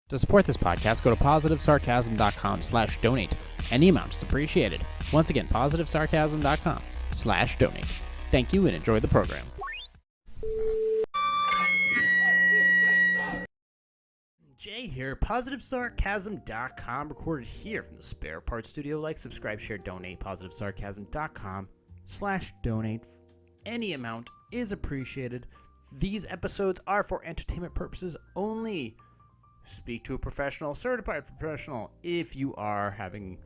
To support this podcast, go to positivesarcasm.com/donate. Any amount is appreciated. Once again, positivesarcasm.com/donate. Thank you and enjoy the program. Jay here, positivesarcasm.com, recorded here from the Spare Parts Studio. Like, subscribe, share, donate, positivesarcasm.com/donate. Any amount is appreciated. These episodes are for entertainment purposes only. Speak to a professional, certified professional, if you are having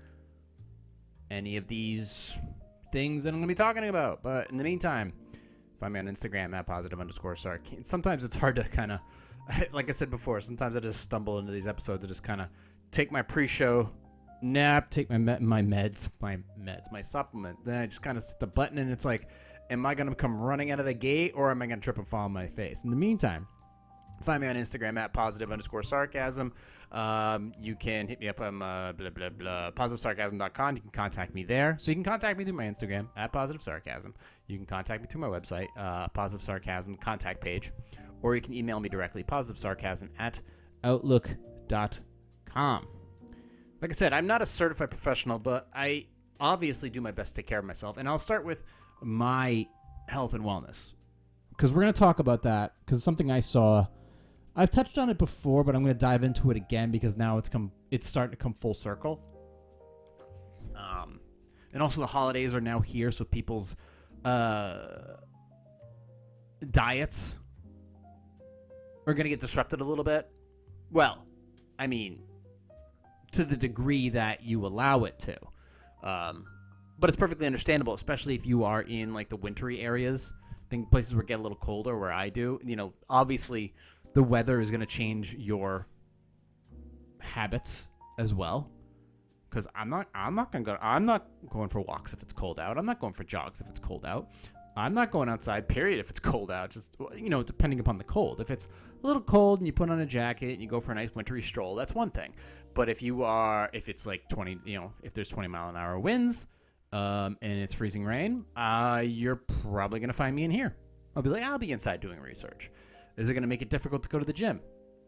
any of these things that I'm going to be talking about. But in the meantime, find me on Instagram at @positive_sarc. Sometimes it's hard to kind of, like I said before, sometimes I just stumble into these episodes and just kind of take my pre-show nap, take my supplement. Then I just kind of hit the button and it's like, am I going to come running out of the gate or am I going to trip and fall on my face? In the meantime, find me on Instagram at @positive_sarcasm. You can hit me up on positivesarcasm.com. You can contact me there. So you can contact me through my Instagram at @positivesarcasm. You can contact me through my website, Positive Sarcasm contact page. Or you can email me directly, positivesarcasm@outlook.com. Like I said, I'm not a certified professional, but I obviously do my best to take care of myself. And I'll start with my health and wellness, because we're going to talk about that, because it's something I saw. I've touched on it before, but I'm going to dive into it again because now it's starting to come full circle. And also the holidays are now here, so people's diets are going to get disrupted a little bit. Well, I mean, to the degree that you allow it to. But it's perfectly understandable, especially if you are in like the wintry areas. I think places where it get a little colder, where I do. You know, obviously the weather is going to change your habits as well. Because I'm not going for walks if it's cold out. I'm not going for jogs if it's cold out. I'm not going outside, period, if it's cold out. Just, you know, depending upon the cold. If it's a little cold and you put on a jacket and you go for a nice wintry stroll, that's one thing. But if it's like 20, you know, if there's 20-mile-an-hour winds, and it's freezing rain, you're probably going to find me in here. I'll be inside doing research. Is it going to make it difficult to go to the gym?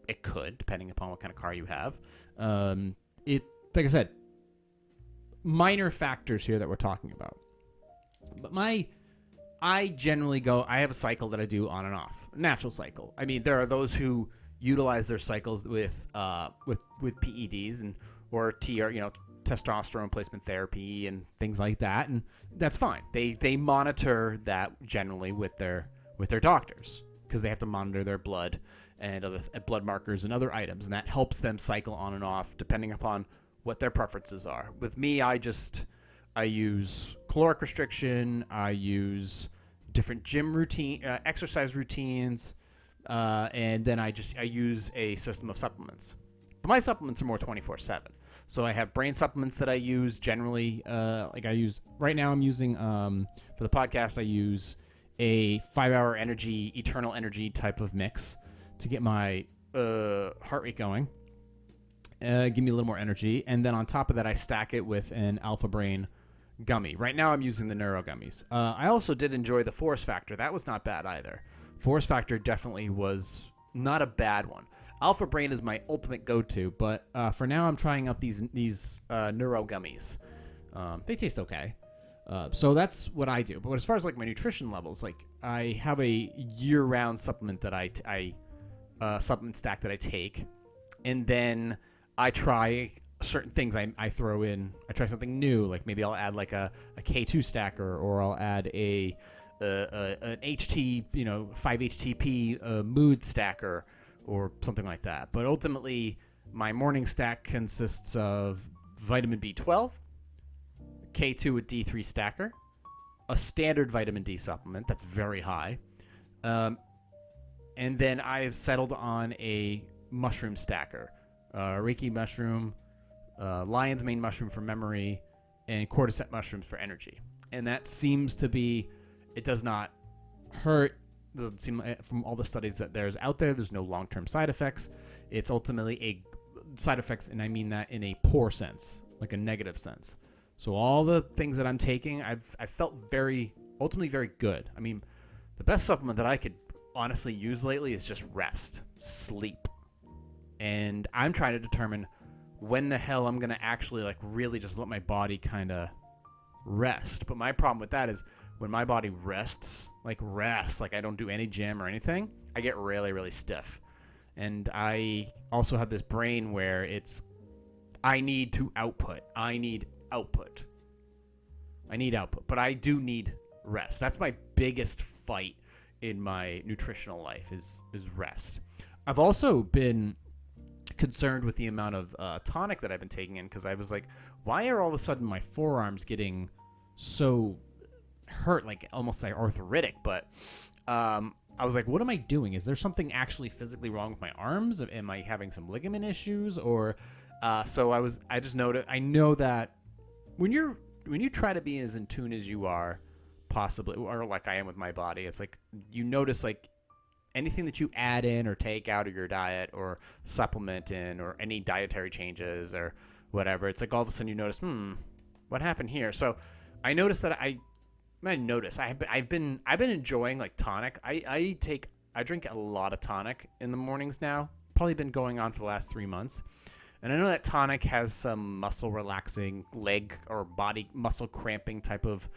It could, depending upon what kind of car you have. Like I said, minor factors here that we're talking about. But I generally I have a cycle that I do on and off, natural cycle. I mean, there are those who utilize their cycles with PEDs or testosterone replacement therapy and things like that, and that's fine. They monitor that generally with their doctors, because they have to monitor their blood and other blood markers and other items, and that helps them cycle on and off depending upon what their preferences are. With me, I use caloric restriction, I use different gym routine, exercise routines, and then I use a system of supplements. But my supplements are more 24/7. So I have brain supplements that I use generally. Right now I'm using, for the podcast, I use a 5-hour energy, eternal energy type of mix to get my heart rate going, give me a little more energy. And then on top of that, I stack it with an Alpha Brain gummy. Right now I'm using the Neuro gummies. I also did enjoy the Force Factor. That was not bad either. Force Factor definitely was not a bad one. Alpha Brain is my ultimate go-to, but for now I'm trying out these Neuro gummies. They taste okay. So that's what I do. But as far as like my nutrition levels, like I have a year-round supplement that I supplement stack that I take, and then I try certain things I throw in. I try something new, like maybe I'll add like a K2 stacker, or I'll add an HT, 5-HTP mood stacker, or something like that. But ultimately, my morning stack consists of vitamin B12, K2 with D3 stacker, a standard vitamin D supplement that's very high, and then I've settled on a mushroom stacker, Reiki mushroom, lion's mane mushroom for memory, and cordyceps mushrooms for energy. And that seems to be, it does not hurt. Doesn't seem, from all the studies that there's out there's no long-term side effects. It's ultimately a side effects, and I mean that in a poor sense, like a negative sense. So all the things that I'm taking, I've felt ultimately very good. I mean, the best supplement that I could honestly use lately is just rest, sleep. And I'm trying to determine when the hell I'm going to actually like really just let my body kind of rest. But my problem with that is when my body rests, like I don't do any gym or anything, I get really, really stiff. And I also have this brain where I need output, but I do need rest. That's my biggest fight in my nutritional life is rest. I've also been concerned with the amount of tonic that I've been taking in, because I was like, why are all of a sudden my forearms getting so hurt, like almost like arthritic? But I was like, what am I doing? Is there something actually physically wrong with my arms? Am I having some ligament issues? Or so I just noted. I know that when you try to be as in tune as you are, possibly, or like I am with my body, it's like you notice like anything that you add in or take out of your diet or supplement in, or any dietary changes or whatever, it's like all of a sudden you notice, what happened here? So I noticed that I've been enjoying like tonic. I drink a lot of tonic in the mornings now. Probably been going on for the last 3 months. And I know that tonic has some muscle relaxing, leg or body muscle cramping type of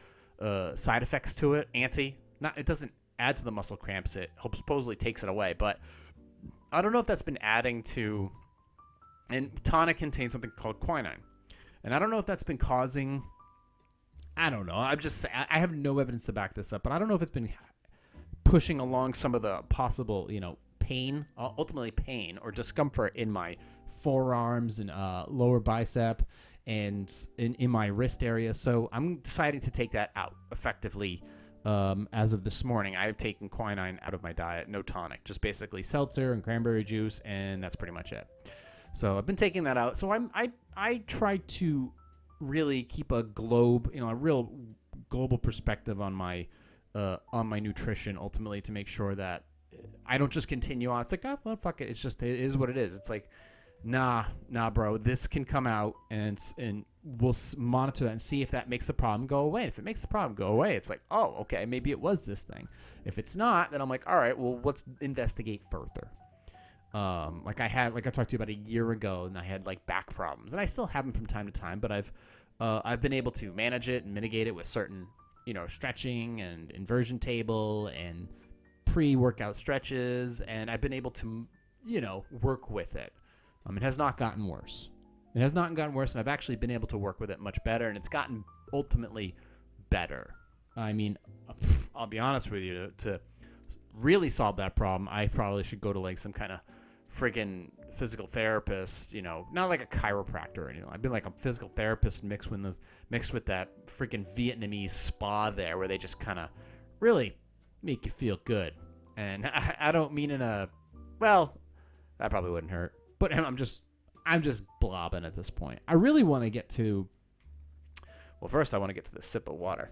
side effects to it. It doesn't add to the muscle cramps. It supposedly takes it away. But I don't know if that's been adding to. And tonic contains something called quinine. And I don't know if that's been causing. I don't know. I have no evidence to back this up, but I don't know if it's been pushing along some of the possible, pain, ultimately pain or discomfort in my forearms and lower bicep and in my wrist area. So I'm deciding to take that out effectively. As of this morning, I have taken quinine out of my diet, no tonic, just basically seltzer and cranberry juice, and that's pretty much it. So I've been taking that out. So I try to really keep a real global perspective on my nutrition, ultimately, to make sure that I don't just continue on. It's like, oh, well, fuck it. It is what it is. It's like, nah, bro, this can come out and we'll monitor that and see if that makes the problem go away. If it makes the problem go away, it's like, oh, okay, maybe it was this thing. If it's not, then I'm like, all right, well, let's investigate further. Like I talked to you about a year ago, and I had like back problems, and I still have them from time to time, but I've been able to manage it and mitigate it with certain, stretching and inversion table and pre-workout stretches, and I've been able to, work with it. It has not gotten worse. And I've actually been able to work with it much better, and it's gotten ultimately better. I mean, I'll be honest with you, to really solve that problem, I probably should go to like some kind of freaking physical therapist, not like a chiropractor or anything. I've been like a physical therapist mixed with that freaking Vietnamese spa there, where they just kind of really make you feel good. And I don't mean that probably wouldn't hurt, but I'm just blobbing at this point. I really want to get to. Well, first I want to get to the sip of water.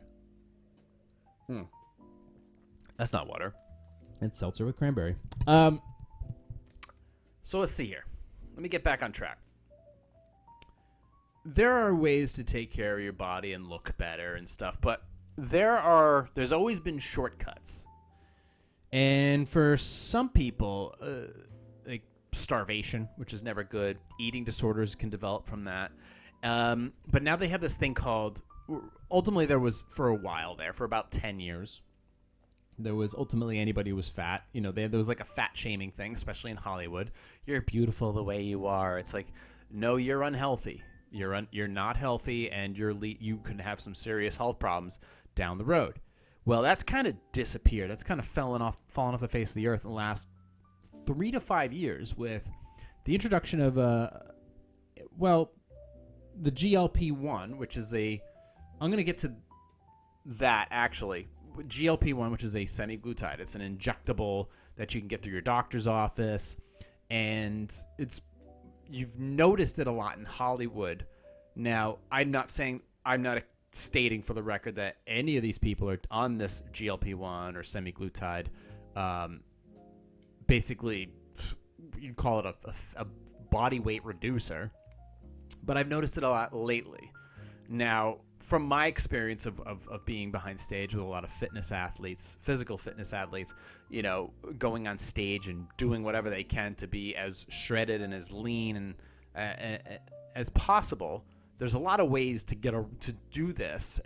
That's not water. It's seltzer with cranberry. So let's see here. Let me get back on track. There are ways to take care of your body and look better and stuff, but there's always been shortcuts. And for some people, like starvation, which is never good, eating disorders can develop from that. But now they have this thing called, ultimately there was for a while there, for about 10 years, there was ultimately anybody who was fat. There was like a fat shaming thing, especially in Hollywood. You're beautiful the way you are. It's like, no, you're unhealthy. You're not healthy, and you can have some serious health problems down the road. Well, that's kind of disappeared. That's kind of fallen off the face of the earth in the last 3 to 5 years with the introduction of the GLP-1, which is I'm going to get to that actually. GLP-1, which is a semaglutide. It's an injectable that you can get through your doctor's office, and you've noticed it a lot in Hollywood. Now, I'm not stating for the record that any of these people are on this GLP-1 or semaglutide. Basically, you'd call it a body weight reducer, but I've noticed it a lot lately. Now, from my experience of being behind stage with a lot of fitness athletes, physical fitness athletes, going on stage and doing whatever they can to be as shredded and as lean and as possible, there's a lot of ways to to do this.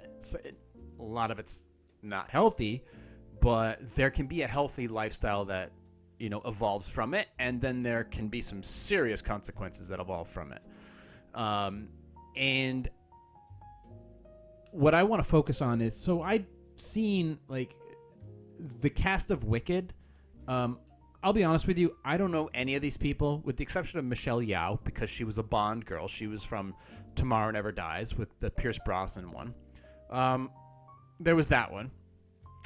A lot of it's not healthy, but there can be a healthy lifestyle that evolves from it, and then there can be some serious consequences that evolve from it. And what I want to focus on is, so I've seen like the cast of Wicked. I'll be honest with you, I don't know any of these people with the exception of Michelle Yeoh, because she was a Bond girl. She was from Tomorrow Never Dies with the Pierce Brosnan one. There was that one.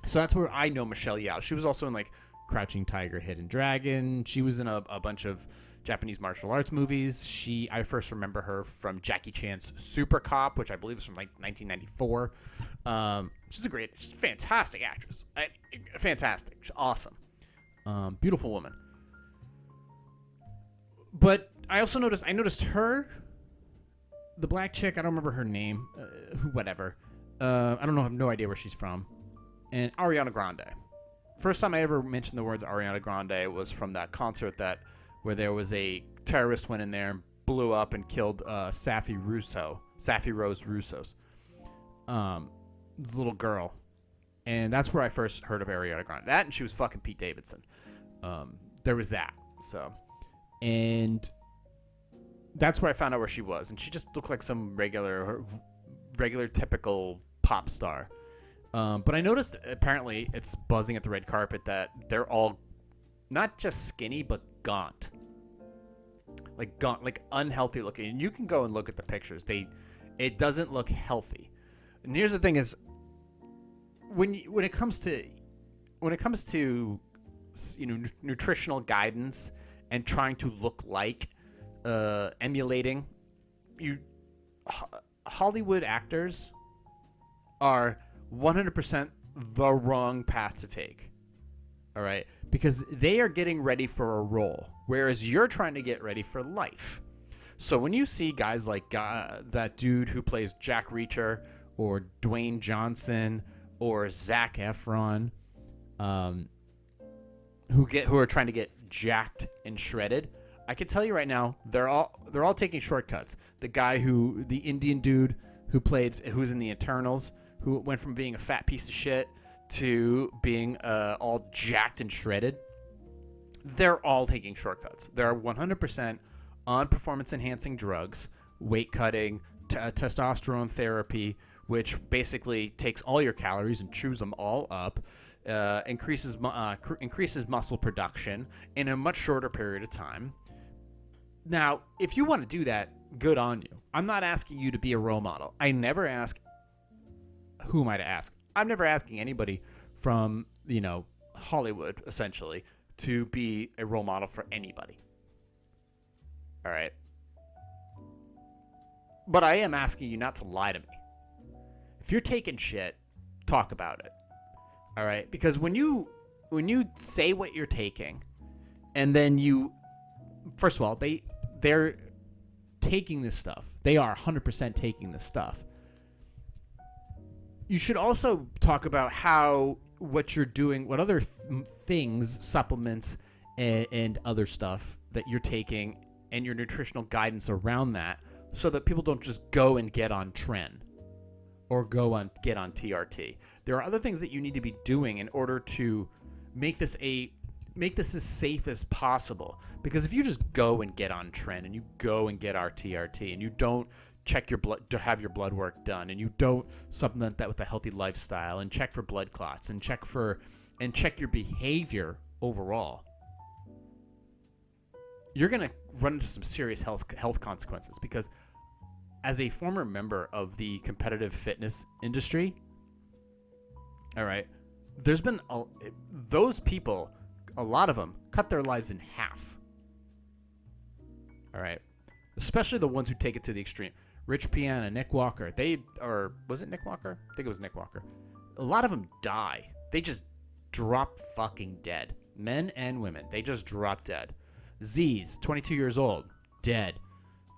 So that's where I know Michelle Yeoh. She was also in like Crouching Tiger, Hidden Dragon. She was in a bunch of Japanese martial arts movies. I first remember her from Jackie Chan's Super Cop, which I believe is from like 1994. She's a fantastic actress. Fantastic. She's awesome. Beautiful woman. But I noticed her, the black chick, I don't remember her name, whatever. I have no idea where she's from. And Ariana Grande. First time I ever mentioned the words Ariana Grande was from that concert where there was a terrorist went in there and blew up and killed Safi Rose Russo's little girl. And that's where I first heard of Ariana Grande. That, and she was fucking Pete Davidson. There was that. So, and that's where I found out where she was. And she just looked like some regular typical pop star. But I noticed apparently it's buzzing at the red carpet that they're all not just skinny, but gaunt. Like unhealthy looking. And you can go and look at the pictures. It doesn't look healthy. And here's the thing is, when it comes to nutritional guidance and trying to look like emulating Hollywood actors are 100% the wrong path to take. All right, because they are getting ready for a role, whereas you're trying to get ready for life. So when you see guys like that dude who plays Jack Reacher, or Dwayne Johnson, or Zac Efron, who are trying to get jacked and shredded, I can tell you right now, they're all taking shortcuts. The Indian dude who's in the Eternals, who went from being a fat piece of shit to being all jacked and shredded, they're all taking shortcuts. They're 100% on performance-enhancing drugs, weight cutting, testosterone therapy, which basically takes all your calories and chews them all up, increases muscle production in a much shorter period of time. Now, if you want to do that, good on you. I'm not asking you to be a role model. I never ask, who am I to ask? I'm never asking anybody from, Hollywood, essentially, to be a role model for anybody. All right? But I am asking you not to lie to me. If you're taking shit, talk about it. All right? Because when you say what you're taking, and then first of all, they're taking this stuff. They are 100% taking this stuff. You should also talk about what you're doing, what other things, supplements, and other stuff that you're taking, and your nutritional guidance around that, so that people don't just go and get on Tren or get on TRT. There are other things that you need to be doing in order to make this as safe as possible. Because if you just go and get on Tren and you go and get our TRT and you don't check your blood to have your blood work done, and you don't supplement that with a healthy lifestyle and check for blood clots and check your behavior overall, you're going to run into some serious health consequences. Because as a former member of the competitive fitness industry, all right, there's been those people, a lot of them cut their lives in half. All right, especially the ones who take it to the extreme. Rich Piana, Nick Walker, was it Nick Walker? I think it was Nick Walker. A lot of them die. They just drop fucking dead. Men and women, they just drop dead. Z's, 22 years old, dead.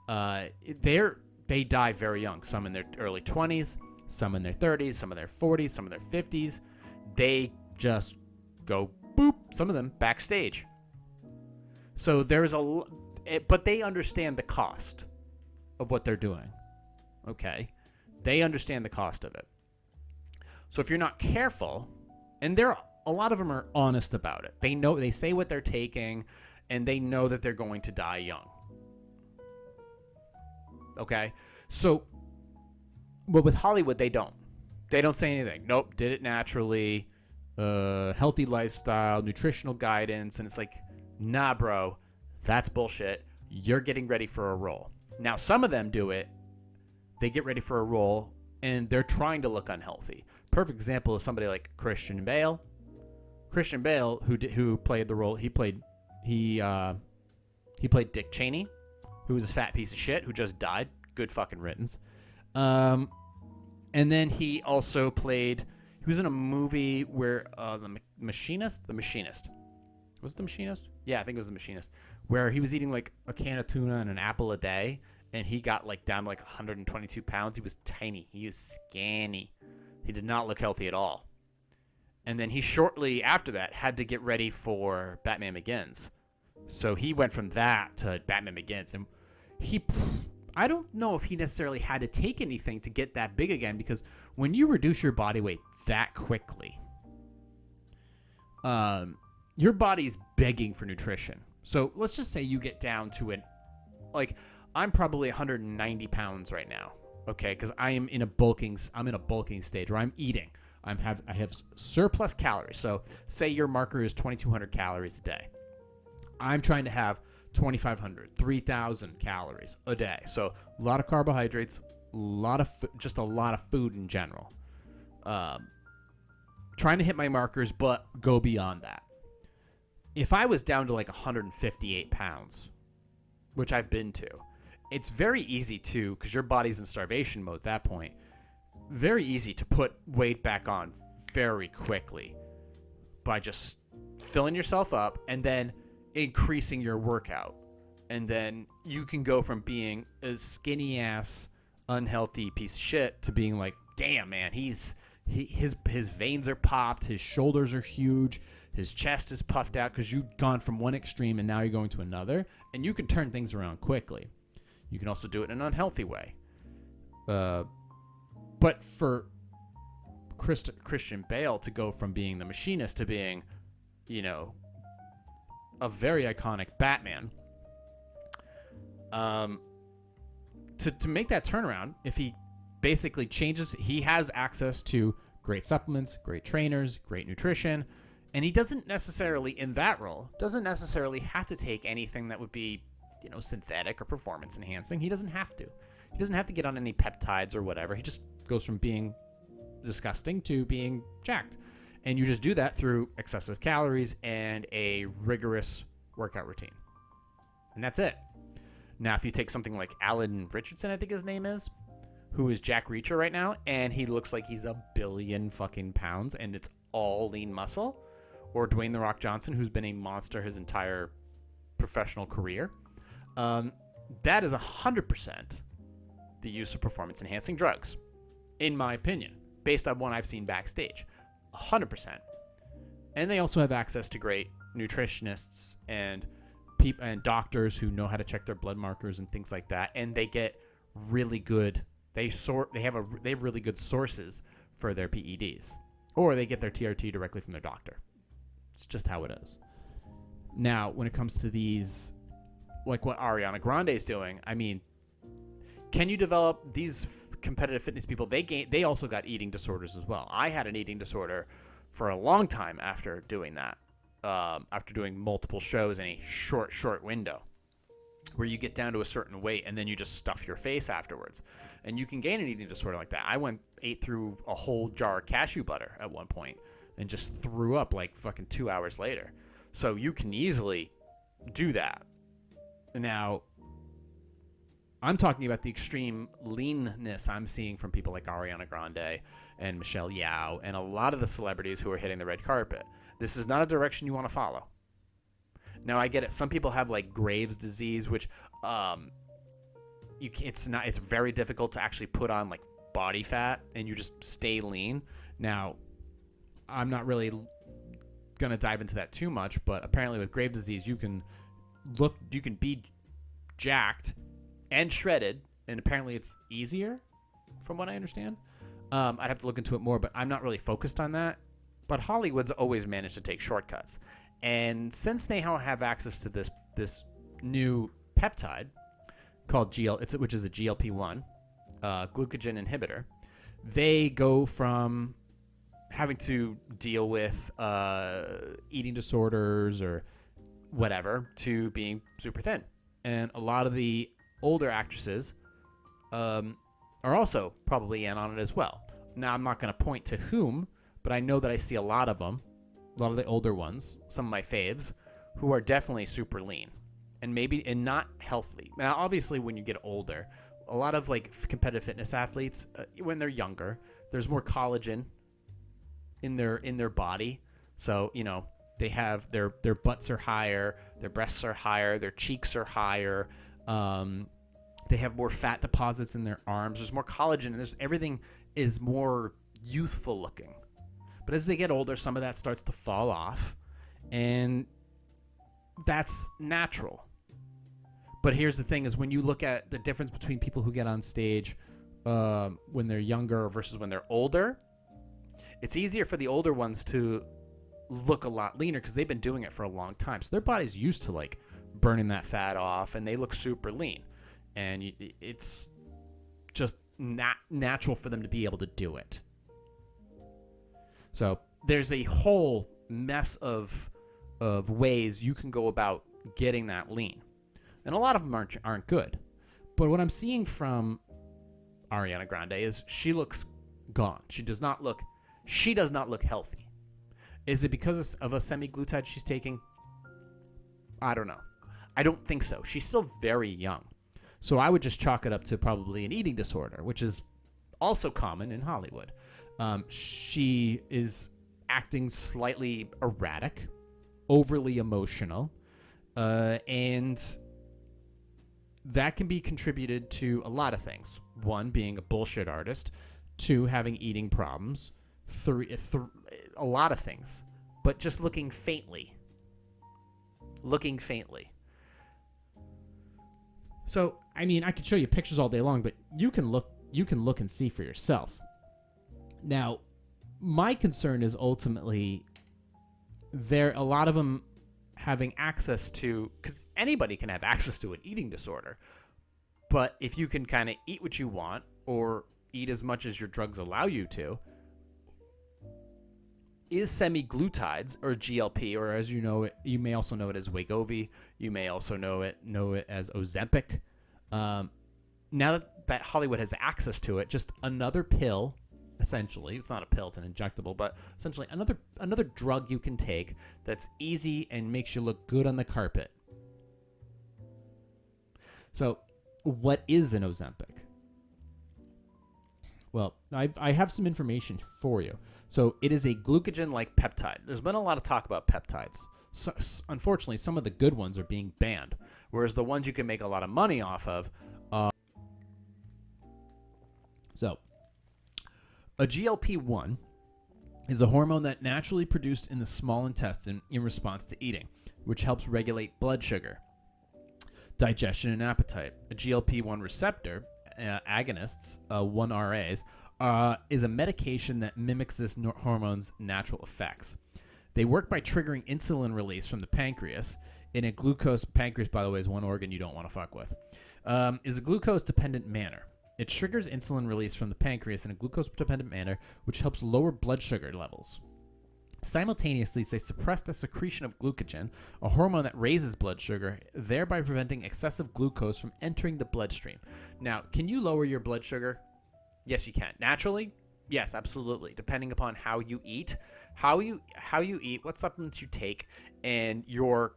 They they die very young. Some in their early 20s, some in their 30s, some in their 40s, some in their 50s. They just go boop, some of them backstage. So but they understand the cost of what they're doing. Okay? They understand the cost of it. So if you're not careful, and a lot of them are honest about it. They say what they're taking, and they know that they're going to die young. Okay? So, but with Hollywood, they don't. They don't say anything. Nope, did it naturally, healthy lifestyle, nutritional guidance, and it's like, nah, bro, that's bullshit. You're getting ready for a role. Now, some of them do it. They get ready for a role, and they're trying to look unhealthy. Perfect example is somebody like Christian Bale. Christian Bale, who played the role, he played Dick Cheney, who was a fat piece of shit who just died. Good fucking riddance. And then he also played. He was in a movie where the Machinist. Was it The Machinist? Yeah, I think it was The Machinist, where he was eating like a can of tuna and an apple a day, and he got like down to like 122 pounds. He was tiny. He was skinny. He did not look healthy at all. And then he shortly after that had to get ready for Batman Begins. So he went from that to Batman Begins. And I don't know if he necessarily had to take anything to get that big again, because when you reduce your body weight that quickly, your body's begging for nutrition. So let's just say you get down to I'm probably 190 pounds right now. Okay, because I'm in a bulking stage where I'm eating. I have surplus calories. So say your marker is 2,200 calories a day. I'm trying to have 2,500, 3,000 calories a day. So a lot of carbohydrates, just a lot of food in general. Trying to hit my markers, but go beyond that. If I was down to like 158 pounds, which I've been to, it's very easy to, because your body's in starvation mode at that point, very easy to put weight back on very quickly by just filling yourself up and then increasing your workout. And then you can go from being a skinny ass, unhealthy piece of shit to being like, damn, man, his veins are popped, his shoulders are huge, his chest is puffed out, because you've gone from one extreme and now you're going to another, and you can turn things around quickly. You can also do it in an unhealthy way. But for Christian Bale to go from being the Machinist to being, a very iconic Batman, to make that turnaround, if he basically changes, he has access to great supplements, great trainers, great nutrition, and he doesn't necessarily, in that role, have to take anything that would be, synthetic or performance enhancing. He doesn't have to. He doesn't have to get on any peptides or whatever. He just goes from being disgusting to being jacked. And you just do that through excessive calories and a rigorous workout routine. And that's it. Now, if you take something like Alan Richardson, I think his name is, who is Jack Reacher right now, and he looks like he's 1 billion fucking pounds, and it's all lean muscle, or Dwayne The Rock Johnson, who's been a monster his entire professional career, that is 100% the use of performance-enhancing drugs, in my opinion, based on what I've seen backstage. 100%. And they also have access to great nutritionists and doctors who know how to check their blood markers and things like that, and they get really good. They have really good sources for their PEDs, or they get their TRT directly from their doctor. It's just how it is. Now, when it comes to these, like what Ariana Grande is doing, I mean, can you develop these competitive fitness people? They also got eating disorders as well. I had an eating disorder for a long time after doing that. After doing multiple shows in a short window, where you get down to a certain weight and then you just stuff your face afterwards, and you can gain an eating disorder like that. I ate through a whole jar of cashew butter at one point and just threw up like fucking 2 hours later. So you can easily do that. Now, I'm talking about the extreme leanness I'm seeing from people like Ariana Grande and Michelle Yeoh and a lot of the celebrities who are hitting the red carpet. This is not a direction you want to follow. Now, I get it. Some people have like Graves' disease, which, it's very difficult to actually put on like body fat and you just stay lean. Now, I'm not really going to dive into that too much, but apparently with Graves' disease, you can be jacked and shredded, and apparently it's easier from what I understand. I'd have to look into it more, but I'm not really focused on that. But Hollywood's always managed to take shortcuts. And since they now have access to this new peptide called which is a GLP-1 glucagon inhibitor, they go from having to deal with eating disorders or whatever to being super thin. And a lot of the older actresses are also probably in on it as well. Now, I'm not going to point to whom, but I know that I see a lot of them, a lot of the older ones, some of my faves, who are definitely super lean and not healthy. Now, obviously, when you get older, a lot of like competitive fitness athletes, when they're younger, there's more collagen in their body. So, they have their butts are higher, their breasts are higher, their cheeks are higher. They have more fat deposits in their arms. There's more collagen, and everything is more youthful looking. But as they get older, some of that starts to fall off, and that's natural. But here's the thing: is when you look at the difference between people who get on stage when they're younger versus when they're older, it's easier for the older ones to look a lot leaner because they've been doing it for a long time. So their body's used to like burning that fat off, and they look super lean. And it's just not natural for them to be able to do it. So there's a whole mess of ways you can go about getting that lean. And a lot of them aren't good. But what I'm seeing from Ariana Grande is she looks gone. She does not look healthy. Is it because of a semaglutide she's taking? I don't know. I don't think so. She's still very young. So I would just chalk it up to probably an eating disorder, which is also common in Hollywood. She is acting slightly erratic, overly emotional, and that can be contributed to a lot of things. One, being a bullshit artist. Two, having eating problems. Three, a lot of things. But just looking faintly. So, I mean, I could show you pictures all day long, but you can look and see for yourself. Now, my concern is ultimately a lot of them having access to, because anybody can have access to an eating disorder, but if you can kind of eat what you want or eat as much as your drugs allow you to, is semaglutides or GLP, or as you know it, you may also know it as Wegovy, you may also know it as Ozempic. Now that Hollywood has access to it, just another pill, essentially. It's not a pill, it's an injectable, but essentially another drug you can take that's easy and makes you look good on the carpet. So, what is an Ozempic? Well, I have some information for you. So it is a glucagon-like peptide. There's been a lot of talk about peptides. So, unfortunately, some of the good ones are being banned, whereas the ones you can make a lot of money off of. So, a GLP-1 is a hormone that naturally produced in the small intestine in response to eating, which helps regulate blood sugar, digestion, and appetite. A GLP-1 receptor agonists, 1RAs, is a medication that mimics this hormone's natural effects. They work by triggering insulin release from the pancreas. In a pancreas, by the way, is one organ you don't want to fuck with, is a glucose-dependent manner. It triggers insulin release from the pancreas in a glucose-dependent manner, which helps lower blood sugar levels. Simultaneously, they suppress the secretion of glucagon, a hormone that raises blood sugar, thereby preventing excessive glucose from entering the bloodstream. Now, can you lower your blood sugar? Yes, you can. Naturally? Yes, absolutely. Depending upon how you eat, what supplements you take, and your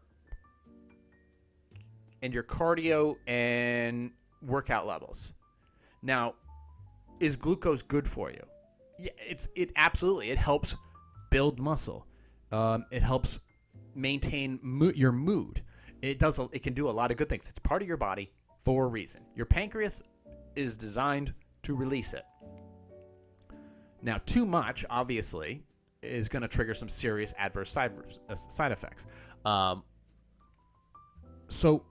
cardio and workout levels. Now, is glucose good for you? Yeah, it absolutely. It helps build muscle. It helps maintain your mood. It can do a lot of good things. It's part of your body. for a reason. Your pancreas is designed to release it. Now, too much, obviously, is going to trigger some serious adverse side effects. So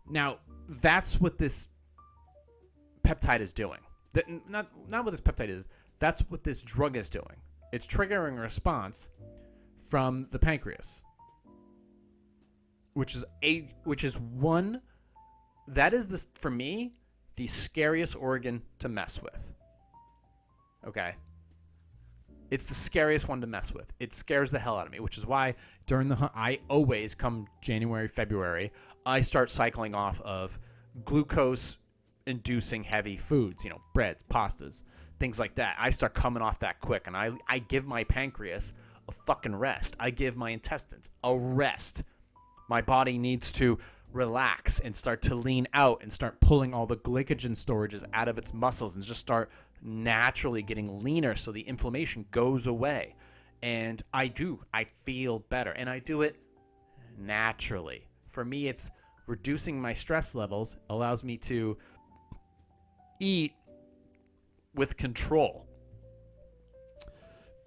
now that's what this peptide is doing. Not what this peptide is. That's what this drug is doing. It's triggering a response from the pancreas, which is for me the scariest organ to mess with. Okay. It's the scariest one to mess with. It scares the hell out of me, which is why I always, come January, February, I start cycling off of glucose-inducing heavy foods, breads, pastas, things like that. I start coming off that quick, and I give my pancreas a fucking rest. I give my intestines a rest. My body needs to relax and start to lean out and start pulling all the glycogen storages out of its muscles and just start naturally getting leaner so the inflammation goes away. And I feel better, and I do it naturally. For me, it's reducing my stress levels, allows me to eat with control.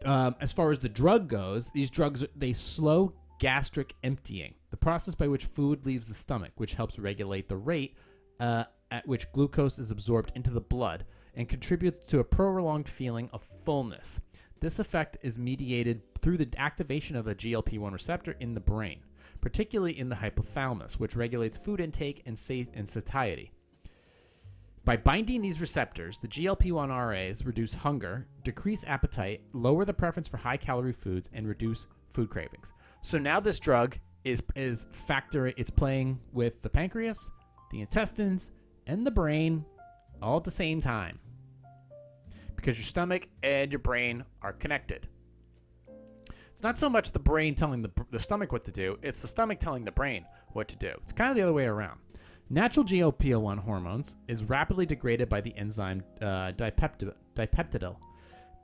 As far as the drug goes, these drugs, they slow gastric emptying, the process by which food leaves the stomach, which helps regulate the rate at which glucose is absorbed into the blood and contributes to a prolonged feeling of fullness. This effect is mediated through the activation of a GLP-1 receptor in the brain, particularly in the hypothalamus, which regulates food intake and satiety. By binding these receptors, the GLP-1 RAs reduce hunger, decrease appetite, lower the preference for high-calorie foods, and reduce food cravings. So now this drug it's playing with the pancreas, the intestines, and the brain all at the same time, because your stomach and your brain are connected. It's not so much the brain telling the stomach what to do, it's the stomach telling the brain what to do. It's kind of the other way around. Natural GLP-1 hormones is rapidly degraded by the enzyme dipeptidyl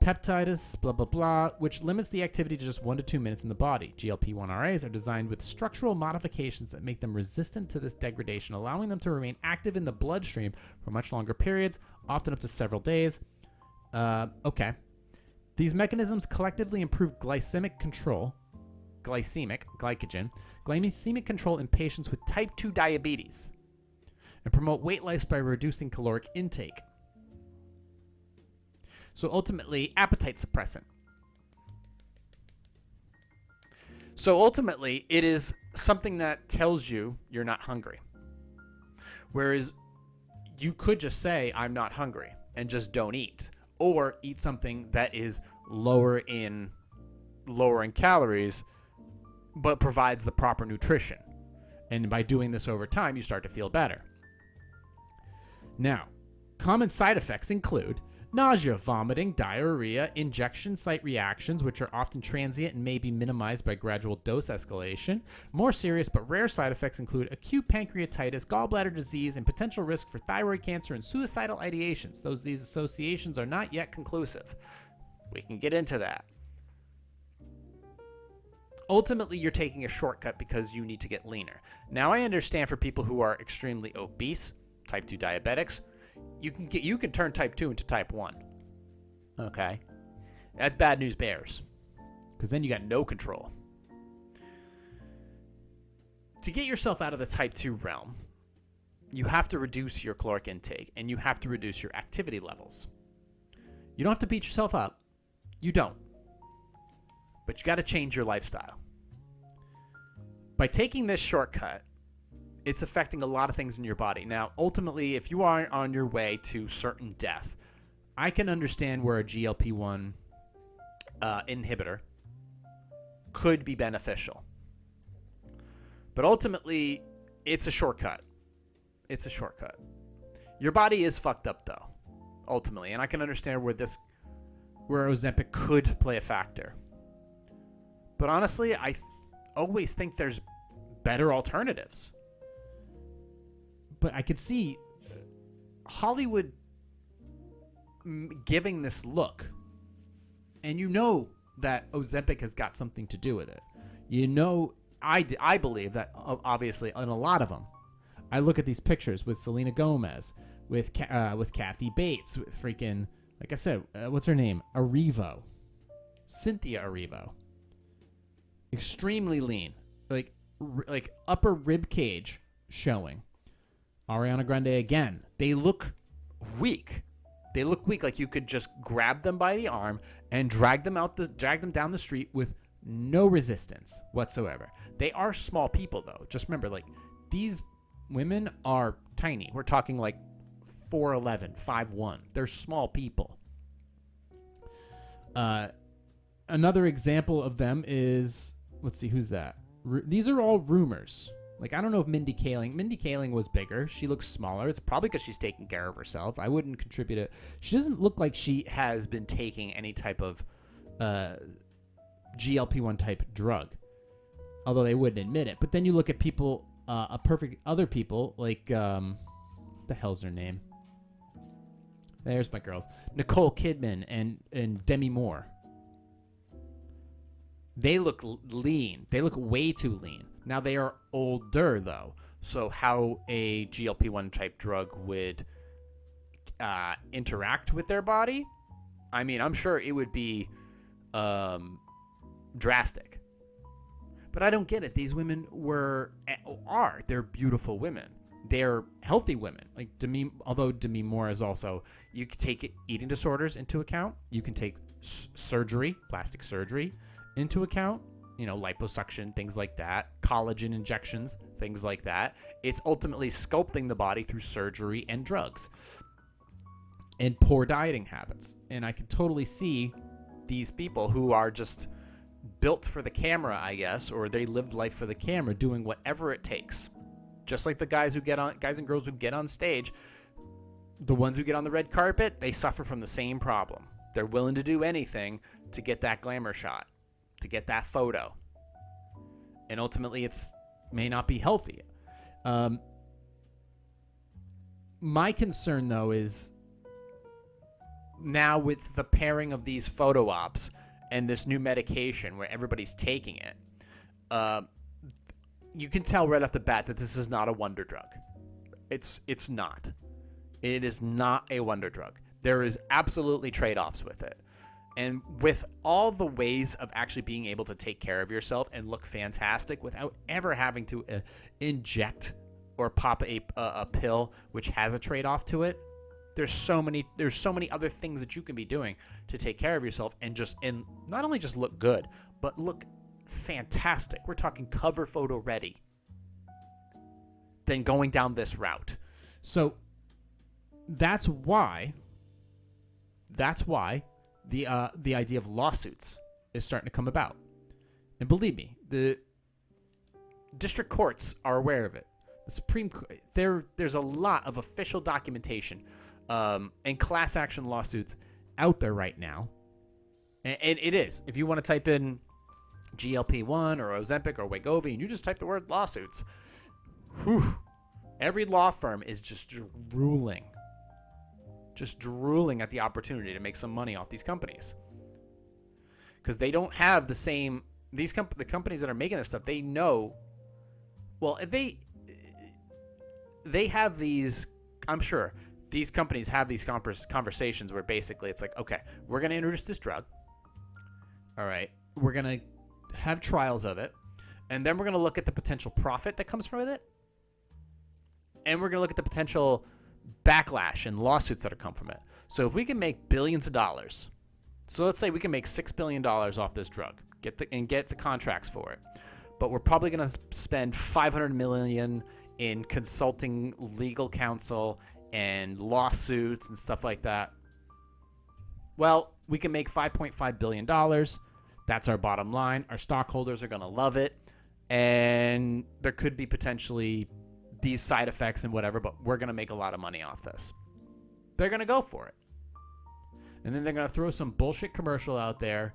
peptidase, blah, blah, blah, which limits the activity to just 1 to 2 minutes in the body. GLP-1 RAs are designed with structural modifications that make them resistant to this degradation, allowing them to remain active in the bloodstream for much longer periods, often up to several days. Okay. These mechanisms collectively improve glycemic control in patients with type 2 diabetes and promote weight loss by reducing caloric intake. So ultimately, appetite suppressant. So ultimately, it is something that tells you you're not hungry. Whereas you could just say, I'm not hungry, and just don't eat. Or eat something that is lower in calories, but provides the proper nutrition. And by doing this over time, you start to feel better. Now, common side effects include nausea, vomiting, diarrhea, injection site reactions, which are often transient and may be minimized by gradual dose escalation. More serious but rare side effects include acute pancreatitis, gallbladder disease, and potential risk for thyroid cancer and suicidal ideations. These associations are not yet conclusive. We can get into that. Ultimately, you're taking a shortcut because you need to get leaner. Now, I understand for people who are extremely obese, type 2 diabetics, you can turn type 2 into type 1. Okay? That's bad news bears. Because then you got no control. To get yourself out of the type 2 realm, you have to reduce your caloric intake and you have to reduce your activity levels. You don't have to beat yourself up. You don't. But you got to change your lifestyle. By taking this shortcut, it's affecting a lot of things in your body. Now, ultimately, if you are on your way to certain death, I can understand where a GLP-1 inhibitor could be beneficial. But ultimately, it's a shortcut. It's a shortcut. Your body is fucked up, though, ultimately. And I can understand where Ozempic could play a factor. But honestly, I always think there's better alternatives. But I could see Hollywood giving this look. And you know that Ozempic has got something to do with it. You know, I believe that, obviously, in a lot of them, I look at these pictures with Selena Gomez, with Kathy Bates, with freaking, like I said, what's her name? Arrivo. Cynthia Erivo. Extremely lean. Like upper rib cage showing. Ariana Grande again. They look weak. They look weak. Like you could just grab them by the arm and drag them down the street with no resistance whatsoever. They are small people though. Just remember, like, these women are tiny. We're talking like 4'11", 5'1". They're small people. Another example of them is, let's see, who's that? These are all rumors. Like, I don't know if Mindy Kaling was bigger. She looks smaller. It's probably because she's taking care of herself. I wouldn't contribute it. She doesn't look like she has been taking any type of GLP-1 type drug, although they wouldn't admit it. But then you look at people, other people, like, the hell's their name? There's my girls. Nicole Kidman and Demi Moore. They look lean. They look way too lean. Now, they are older, though. So how a GLP-1 type drug would interact with their body, I mean, I'm sure it would be drastic. But I don't get it. These women they're beautiful women. They're healthy women. Like although Demi Moore is also, you can take eating disorders into account. You can take surgery, plastic surgery into account, liposuction, things like that, collagen injections, things like that. It's ultimately sculpting the body through surgery and drugs and poor dieting habits. And I can totally see these people who are just built for the camera, I guess, or they lived life for the camera, doing whatever it takes. Just like the guys and girls who get on stage, the ones who get on the red carpet, they suffer from the same problem. They're willing to do anything to get that glamour shot, to get that photo. And ultimately, may not be healthy. My concern, though, is now with the pairing of these photo ops and this new medication where everybody's taking it, you can tell right off the bat that this is not a wonder drug. It's not. It is not a wonder drug. There is absolutely trade-offs with it. And with all the ways of actually being able to take care of yourself and look fantastic without ever having to inject or pop a pill which has a trade-off to it, there's so many other things that you can be doing to take care of yourself and not only just look good, but look fantastic. We're talking cover photo ready. Then going down this route. So that's why the idea of lawsuits is starting to come about. And believe me, the district courts are aware of it. The Supreme Court, there's a lot of official documentation and class action lawsuits out there right now. And it is. If you want to type in GLP-1 or Ozempic or Wegovy and you just type the word lawsuits, every law firm is just drooling at the opportunity to make some money off these companies, because they don't have the same. The companies that are making this stuff, they know. Well, if they have these, I'm sure these companies have these conversations where basically it's like, okay, we're going to introduce this drug. All right, we're going to have trials of it, and then we're going to look at the potential profit that comes from it, and we're going to look at the potential backlash and lawsuits that come from it. So if we can make billions of dollars, so let's say we can make $6 billion off this drug, get the contracts for it, but we're probably going to spend $500 million in consulting, legal counsel, and lawsuits and stuff like that. Well, we can make $5.5 billion. That's our bottom line. Our stockholders are going to love it, and there could be potentially these side effects and whatever, but we're going to make a lot of money off this. They're going to go for it. And then they're going to throw some bullshit commercial out there,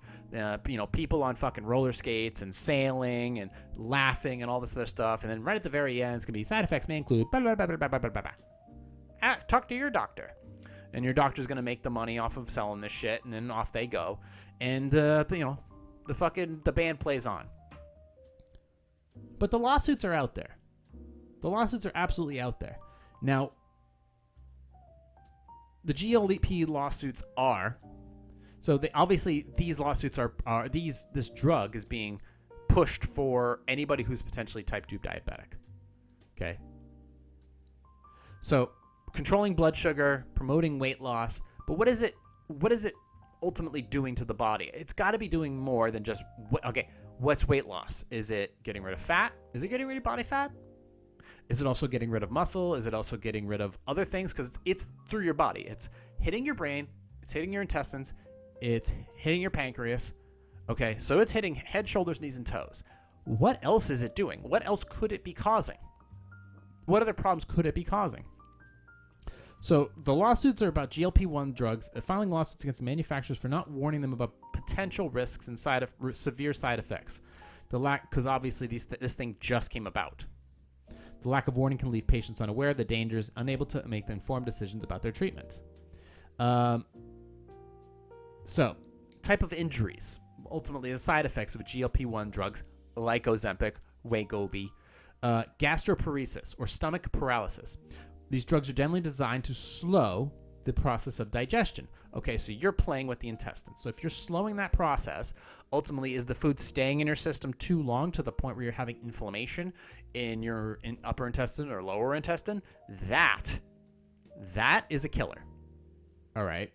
people on fucking roller skates and sailing and laughing and all this other stuff. And then right at the very end, it's going to be side effects may include blah, blah, blah, blah, blah, blah, blah, blah. Talk to your doctor. And your doctor's going to make the money off of selling this shit, and then off they go. And, the band plays on. But the lawsuits are out there. The lawsuits are absolutely out there. Now, the GLP lawsuits are, so obviously these lawsuits are this drug is being pushed for anybody who's potentially type 2 diabetic. Okay. So controlling blood sugar, promoting weight loss, but what is it ultimately doing to the body? It's got to be doing more than just, okay, what's weight loss? Is it getting rid of fat? Is it getting rid of body fat? Is it also getting rid of muscle? Is it also getting rid of other things? Because it's through your body. It's hitting your brain. It's hitting your intestines. It's hitting your pancreas. Okay, so it's hitting head, shoulders, knees, and toes. What else is it doing? What else could it be causing? What other problems could it be causing? So the lawsuits are about GLP-1 drugs, filing lawsuits against manufacturers for not warning them about potential risks and severe side effects. Because obviously this thing just came about. The lack of warning can leave patients unaware of the dangers, unable to make informed decisions about their treatment. So, type of injuries. Ultimately, the side effects of GLP-1 drugs like Ozempic, Wegovy, gastroparesis or stomach paralysis. These drugs are generally designed to slow the process of digestion. Okay, so you're playing with the intestines. So if you're slowing that process, ultimately, is the food staying in your system too long to the point where you're having inflammation in your upper intestine or lower intestine? That is a killer. All right.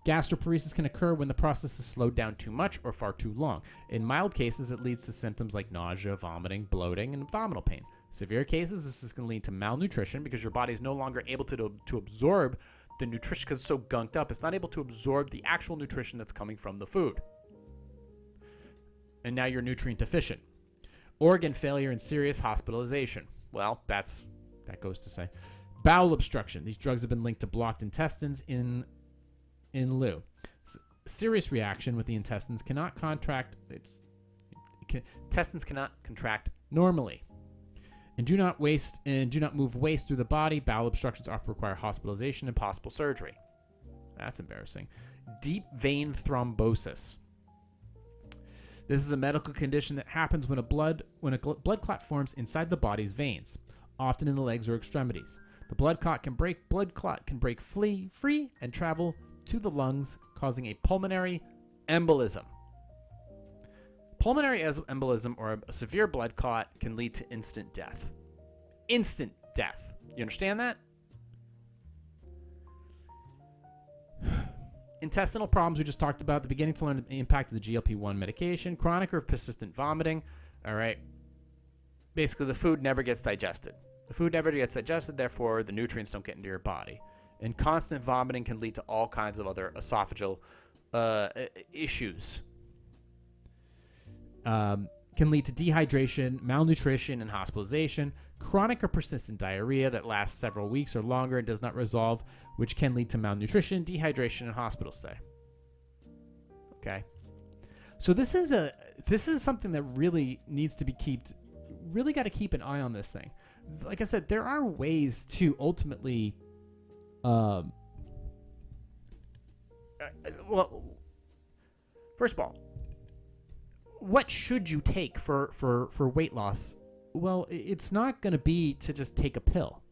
Gastroparesis can occur when the process is slowed down too much or far too long. In mild cases, it leads to symptoms like nausea, vomiting, bloating, and abdominal pain. Severe cases, this is going to lead to malnutrition because your body is no longer able to absorb the nutrition because it's so gunked up. It's not able to absorb the actual nutrition that's coming from the food. And now you're nutrient deficient. Organ failure and serious hospitalization. Well, that goes to say. Bowel obstruction. These drugs have been linked to blocked intestines in lieu. Serious reaction with the intestines cannot contract. Intestines cannot contract normally. And do not move waste through the body. Bowel obstructions often require hospitalization and possible surgery. That's embarrassing. Deep vein thrombosis. This is a medical condition that happens when a blood clot forms inside the body's veins, often in the legs or extremities. The blood clot can break free and travel to the lungs, causing a pulmonary embolism. Pulmonary embolism or a severe blood clot can lead to instant death. Instant death. You understand that? Intestinal problems we just talked about. The beginning to learn the impact of the GLP-1 medication. Chronic or persistent vomiting. All right. Basically, the food never gets digested. The food never gets digested, therefore, the nutrients don't get into your body. And constant vomiting can lead to all kinds of other esophageal issues. Can lead to dehydration, malnutrition, and hospitalization. Chronic or persistent diarrhea that lasts several weeks or longer and does not resolve, which can lead to malnutrition, dehydration, and hospital stay. Okay. So this is something that really needs to be really got to keep an eye on this thing. Like I said, there are ways to ultimately well, first of all, what should you take for weight loss? Well, it's not going to be to just take a pill.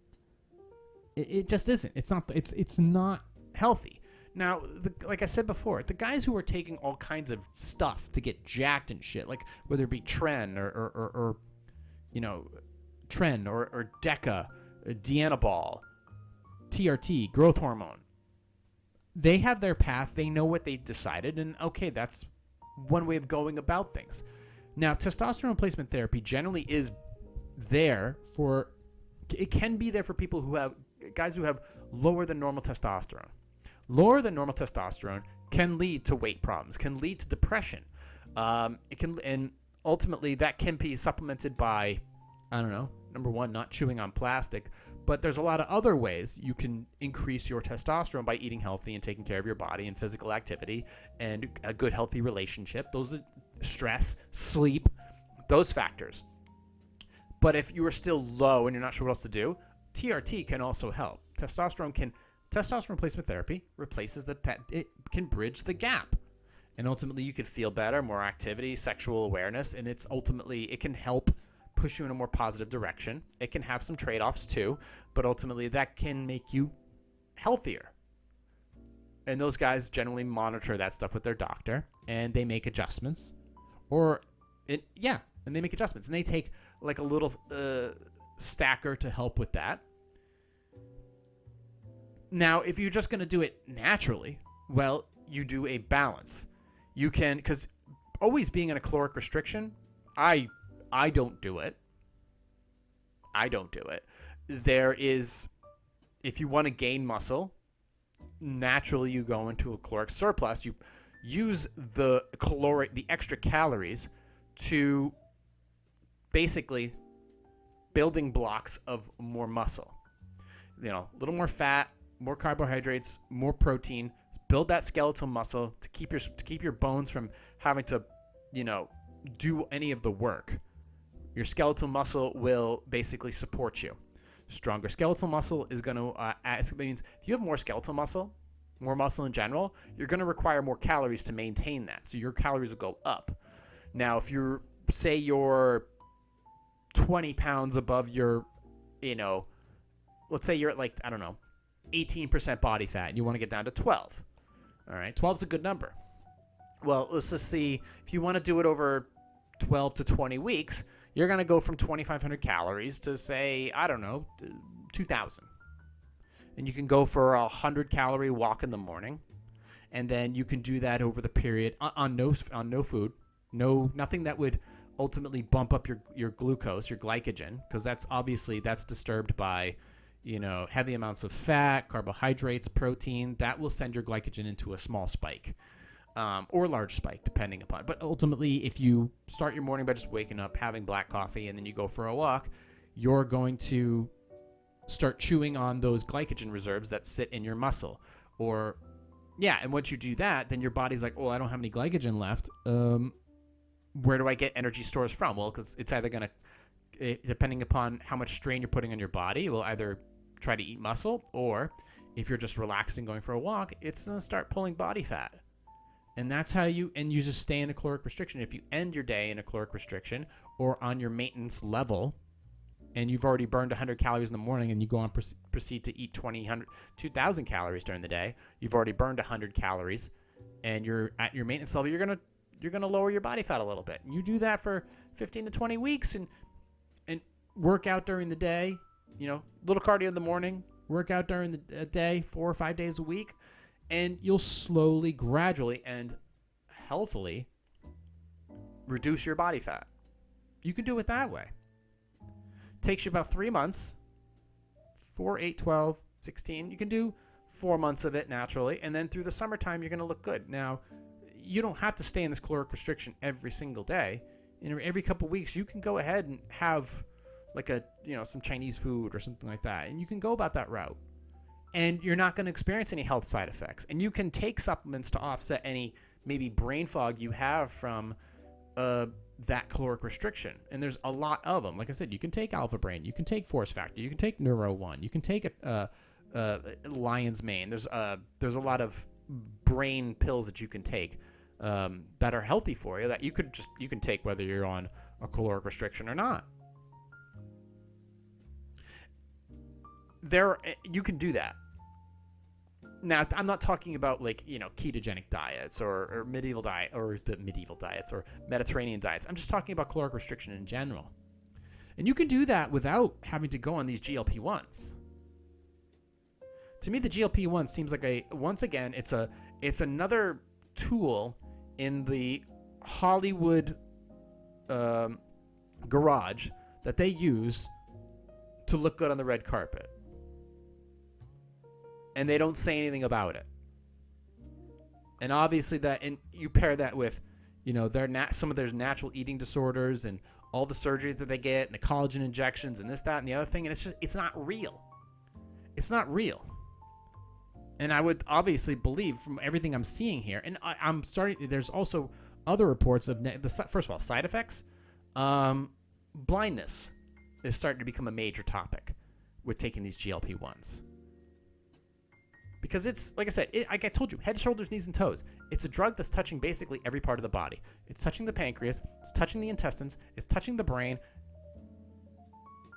It just isn't. It's not healthy. Now, like I said before, the guys who are taking all kinds of stuff to get jacked and shit, like whether it be Tren or Tren or Deca, Dianabol, TRT, growth hormone, they have their path. They know what they decided, and okay, that's one way of going about things. Now, testosterone replacement therapy generally is there for, it can be there for people who have, guys who have lower than normal testosterone. Lower than normal testosterone can lead to weight problems, can lead to depression. And ultimately that can be supplemented by, I don't know, number one, not chewing on plastic, but there's a lot of other ways you can increase your testosterone by eating healthy and taking care of your body and physical activity and a good, healthy relationship. Those are stress, sleep, those factors. But if you are still low and you're not sure what else to do, TRT can also help. Testosterone replacement therapy replaces it can bridge the gap. And ultimately you could feel better, more activity, sexual awareness, and it can help push you in a more positive direction. It can have some trade-offs too, but ultimately that can make you healthier. And those guys generally monitor that stuff with their doctor, and they make adjustments. And they make adjustments. And they take like a little stacker to help with that. Now, if you're just going to do it naturally, well, you do a balance. You can, because always being in a caloric restriction, I don't do it. I don't do it. There is, if you want to gain muscle, naturally you go into a caloric surplus. You use the extra calories to basically building blocks of more muscle. A little more fat, more carbohydrates, more protein. Build that skeletal muscle to keep your bones from having to, do any of the work. Your skeletal muscle will basically support you. Stronger skeletal muscle is going to it means if you have more skeletal muscle, more muscle in general, you're going to require more calories to maintain that. So your calories will go up. Now, if you're 20 pounds above your, let's say you're at 18% body fat, and you want to get down to 12. All right, 12 is a good number. Well, let's just see, if you want to do it over 12 to 20 weeks, you're going to go from 2,500 calories to, say, 2,000. And you can go for a 100-calorie walk in the morning, and then you can do that over the period on no food, nothing that would ultimately bump up your glucose, your glycogen, because that's disturbed by heavy amounts of fat, carbohydrates, protein. That will send your glycogen into a small spike. Or large spike, depending upon. But ultimately, if you start your morning by just waking up, having black coffee, and then you go for a walk, you're going to start chewing on those glycogen reserves that sit in your muscle. And once you do that, then your body's like, I don't have any glycogen left. Where do I get energy stores from? Well, because it's either going to, depending upon how much strain you're putting on your body, it will either try to eat muscle, or if you're just relaxing going for a walk, it's going to start pulling body fat. And that's how you just stay in a caloric restriction. If you end your day in a caloric restriction or on your maintenance level, and you've already burned 100 calories in the morning, and you go on proceed to eat 2,000 calories during the day, you've already burned 100 calories, and you're at your maintenance level, you're gonna lower your body fat a little bit. And you do that for 15 to 20 weeks, and work out during the day, little cardio in the morning, work out during the day 4 or 5 days a week. And you'll slowly, gradually, and healthily reduce your body fat. You can do it that way. Takes you about 3 months. 4, 8, 12, 16. You can do 4 months of it naturally. And then through the summertime, you're going to look good. Now, you don't have to stay in this caloric restriction every single day. Every couple weeks, you can go ahead and have some Chinese food or something like that. And you can go about that route. And you're not going to experience any health side effects. And you can take supplements to offset any maybe brain fog you have from that caloric restriction. And there's a lot of them. Like I said, you can take Alpha Brain, you can take Force Factor, you can take Neuro One, you can take Lion's Mane. There's a lot of brain pills that you can take that are healthy for you that you can take whether you're on a caloric restriction or not. You can do that. Now, I'm not talking about ketogenic diets or medieval diet or the medieval diets or Mediterranean diets. I'm just talking about caloric restriction in general. And you can do that without having to go on these GLP-1s. To me, the GLP-1 seems like it's another tool in the Hollywood garage that they use to look good on the red carpet. And they don't say anything about it. And obviously and you pair that with, some of their natural eating disorders and all the surgery that they get and the collagen injections and this, that, and the other thing. And it's not real. It's not real. And I would obviously believe from everything I'm seeing here, and there's also other reports of, first of all, side effects. Blindness is starting to become a major topic with taking these GLP-1s. Because it's, like I said, like I told you, head, shoulders, knees, and toes. It's a drug that's touching basically every part of the body. It's touching the pancreas. It's touching the intestines. It's touching the brain.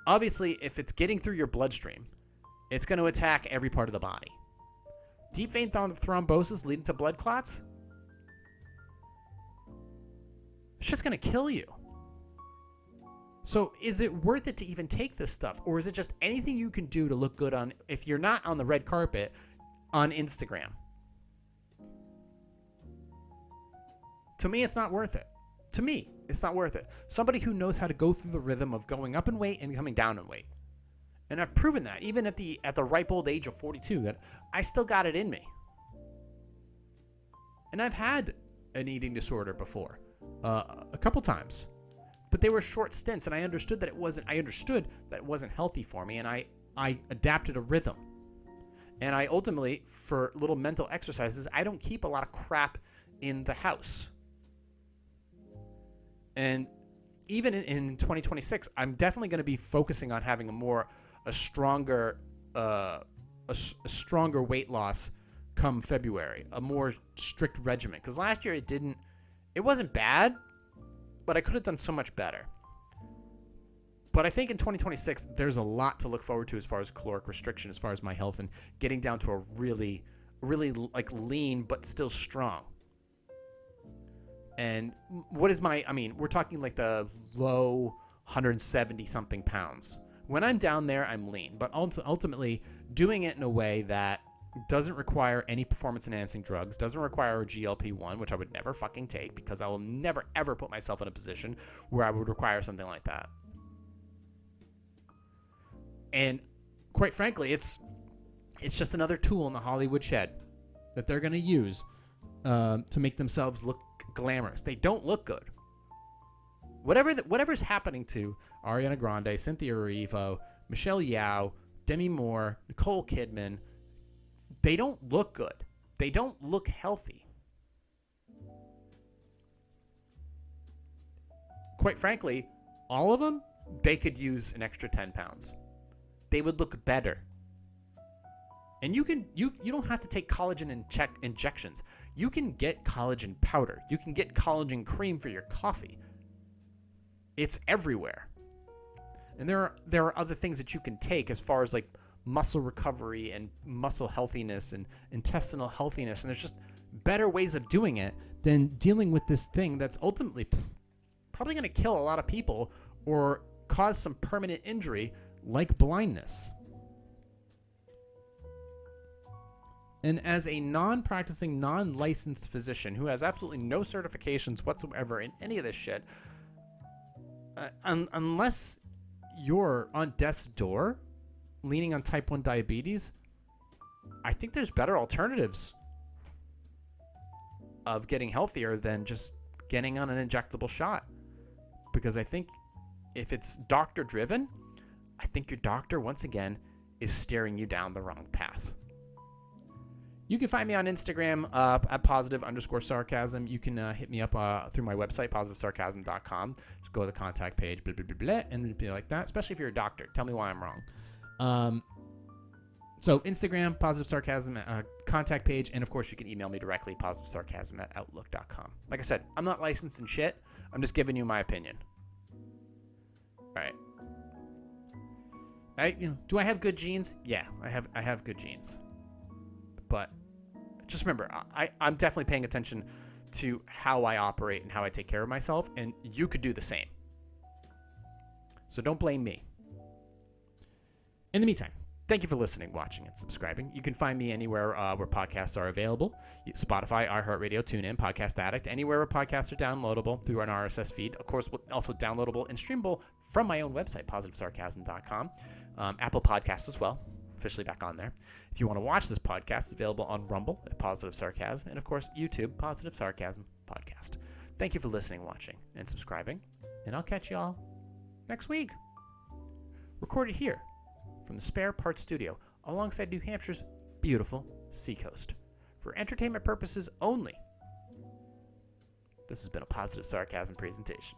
Obviously, if it's getting through your bloodstream, it's going to attack every part of the body. Deep vein thrombosis leading to blood clots? Shit's going to kill you. So is it worth it to even take this stuff? Or is it just anything you can do to look good on, if you're not on the red carpet, on Instagram? To me, it's not worth it. To me, it's not worth it. Somebody who knows how to go through the rhythm of going up in weight and coming down in weight. And I've proven that, even at the ripe old age of 42, that I still got it in me. And I've had an eating disorder before, a couple times. But they were short stints, and I understood that it wasn't healthy for me, and I adapted a rhythm. And I ultimately, for little mental exercises, I don't keep a lot of crap in the house. And even in 2026, I'm definitely going to be focusing on having a stronger weight loss come February, a more strict regimen. Because last year it wasn't bad, but I could have done so much better. But I think in 2026, there's a lot to look forward to as far as caloric restriction, as far as my health, and getting down to a really, really like lean but still strong. And what is we're talking like the low 170 something pounds. When I'm down there, I'm lean, but ultimately doing it in a way that doesn't require any performance enhancing drugs, doesn't require a GLP-1, which I would never fucking take, because I will never ever put myself in a position where I would require something like that. And quite frankly, it's just another tool in the Hollywood shed that they're going to use to make themselves look glamorous. They don't look good. Whatever's happening to Ariana Grande, Cynthia Erivo, Michelle Yeoh, Demi Moore, Nicole Kidman, they don't look good. They don't look healthy. Quite frankly, all of them, they could use an extra 10 pounds. They would look better. And you don't have to take collagen injections. You can get collagen powder. You can get collagen cream for your coffee. It's everywhere. And there are other things that you can take as far as like muscle recovery and muscle healthiness and intestinal healthiness. And there's just better ways of doing it than dealing with this thing that's ultimately probably going to kill a lot of people or cause some permanent injury like blindness. And as a non-practicing, non-licensed physician who has absolutely no certifications whatsoever in any of this shit, unless you're on death's door leaning on type 1 diabetes, I think there's better alternatives of getting healthier than just getting on an injectable shot. Because I think if it's doctor-driven, I think your doctor, once again, is steering you down the wrong path. You can find me on Instagram at positive_sarcasm. You can hit me up through my website, positivesarcasm.com. Just go to the contact page, blah, blah, blah, blah, and be like that, especially if you're a doctor. Tell me why I'm wrong. So Instagram, Positive Sarcasm, contact page, and of course you can email me directly, positivesarcasm@outlook.com. Like I said, I'm not licensed in shit. I'm just giving you my opinion. All right. Do I have good genes? Yeah, I have good genes. But just remember, I'm definitely paying attention to how I operate and how I take care of myself, and you could do the same. So don't blame me. In the meantime, thank you for listening, watching, and subscribing. You can find me anywhere where podcasts are available. Spotify, iHeartRadio, TuneIn, Podcast Addict, anywhere where podcasts are downloadable through an RSS feed. Of course, also downloadable and streamable from my own website, positivesarcasm.com. Apple Podcasts as well. Officially back on there. If you want to watch this podcast, it's available on Rumble at Positive Sarcasm, and of course, YouTube, Positive Sarcasm Podcast. Thank you for listening, watching, and subscribing, and I'll catch y'all next week. Recorded here from the Spare Parts Studio alongside New Hampshire's beautiful seacoast. For entertainment purposes only, this has been a Positive Sarcasm presentation.